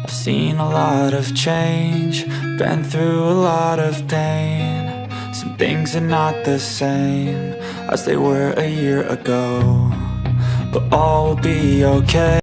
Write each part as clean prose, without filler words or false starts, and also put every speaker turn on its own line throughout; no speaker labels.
I've seen a lot of change, been through a lot of pain. Some things are not the same as they were a year ago, but all will be okay.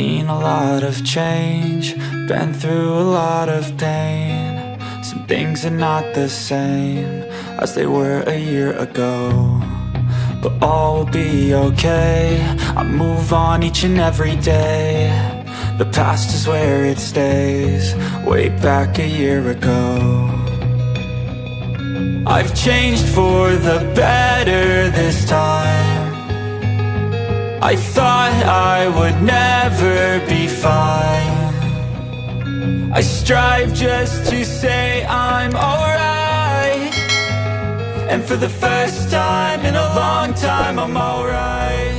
seen a lot of change, been through a lot of pain. Some things are not the same as they were a year ago, but all will be okay. I move on each and every day. The past is where it stays, way back a year ago. I've changed for the better this time. I thought I would never be fine. I strive just to say I'm alright, and for the first time in a long time I'm alright.